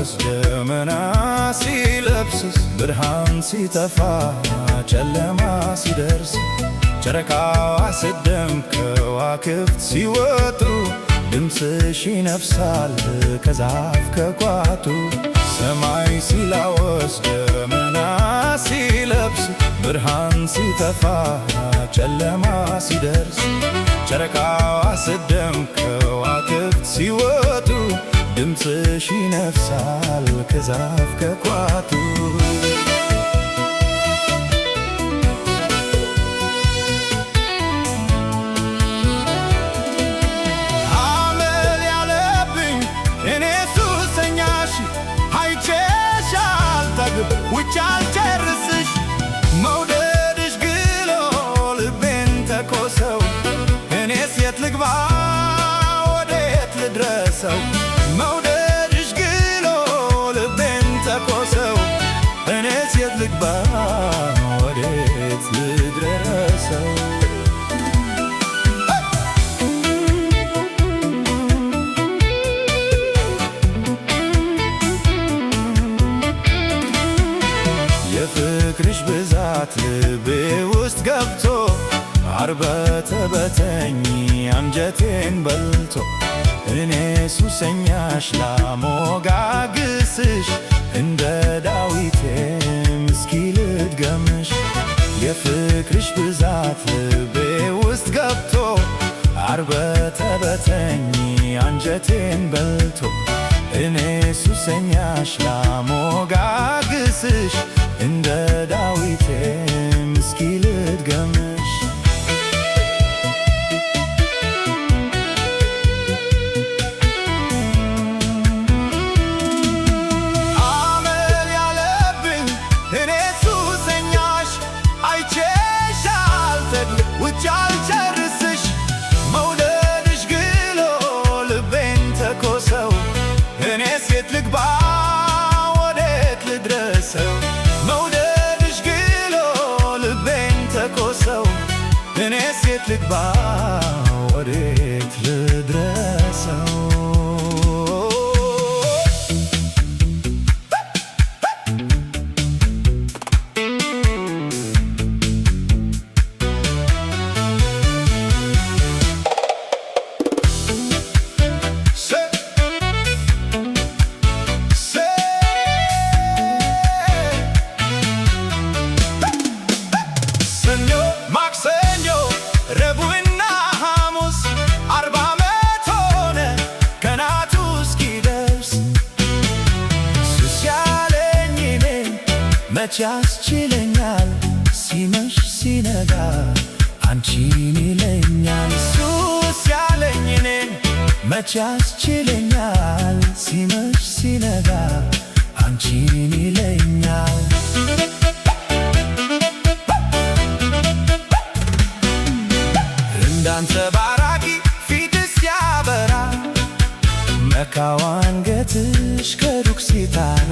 ሲላወስ ደመና ሲለብስስ ብርሃን ሲጠፋ ጨለማ ሲደርስ ጨረቃዋ ስትደምቅ ከዋክብት ሲወጡ ድምፅሽ ይነፍሳል ከዛፍ ከቋቱ ሰማይ ሲላወስ ደመና ሲለብስ ብርሃን ሲጠፋ ጨለማ ሲደርስ ጨረቃዋ ስትደምቅ ከዋክብት ሲወጡ ድምፅሽ ይነፍሳል ከዛፍ ከቋቱ ውጭ አልጨርስሽ መውደድሽ ግሎ ልቤን ተኮሰው እኔስ የት ልግባ ወዴት ልድረሰው መውደድሽ ግሎ ልቤን ተኮሰው እኔስ የት ልግባ ወዴት ልድረሰው የፍቅርሽ ብዛት ልቤ ውስጥ ገብቶ አርበተበተኝ አንጀቴን በልቶ እኔ ሱሰኛሽ ላሞጋግስሽ እንደ ዳዊቴም እስኪ ልድገምሽ የፍቅርሽ ብዛት ልቤ ውስጥ ገብቶ አርበተበተኝ አንጀቴን በልቶ እኔ ሱሰኛሽ ላሞጋግስሽ እንደ ዳዊቴም እስኪ ልድገምሽ አመል ያለብኝ እኔ ሱሰኛሽ አይቼሽ አልጠግብ ውጭ አልጨርስሽ መውደድሽ ግሎ ልቤን ተኮሰው እኔስ የት ልግባ ወዴት ልድረሰው መውደድሽ ግሎ ልቤን ተኮሰው እኔስ የት ልግባ ወዴት ልድረሰው ማክሰኞ ረቡዕና ሐሙስ 40 ዓመት ሆነ ቀናቱ እስኪደርስ ሱስ ያለኝ እኔን መቼ ያስችለኛል ሲመሽ ሲነጋ አንቺን ይለኛል ሱስ ያለኝ እኔን መቼ ያስችለኛል ሲመሽ ሲነጋ አንቺን ይለኛል አንጸባራቂ ፊትሽ ሲያበራ መካው አንገትሽ ከሩቅ ሲታራ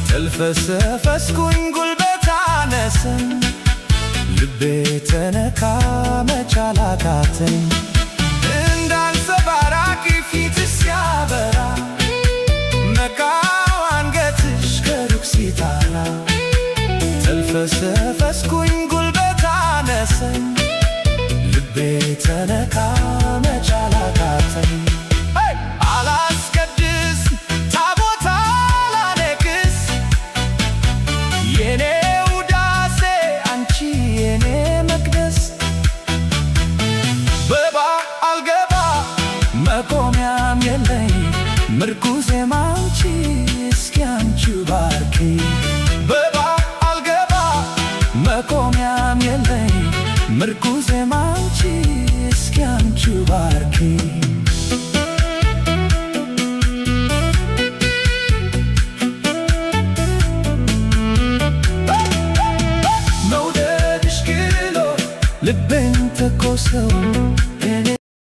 ተልፈሰፈስኩኝ ጉልበት አነሰኝ ልቤ ተነካ መቻል አቃተኝ እንዳንጸባራቂ ፊትሽ ሲያበራ መካው አንገትሽ ከሩቅ ሲታራ ተልፈሰፈስኩኝ ጉልበት አነሰኝ ልቤ ተነካ መቻል አቃተኝ አላስቀድስ ታቦት አላነግስ የኔ ውዳሴ አንቺ የኔ መቅደስ በበዓል ገባ መቆሚያም የለኝ ምርኩዜም አንቺ እስኪ አንቺው ባርኪ በበዓል ገባ መቆሚያም የለኝ ምርኩዜም አንቺ እስኪ አንቺው ባርኪ መውደድሽ ግሎ ልቤን ተኮሰው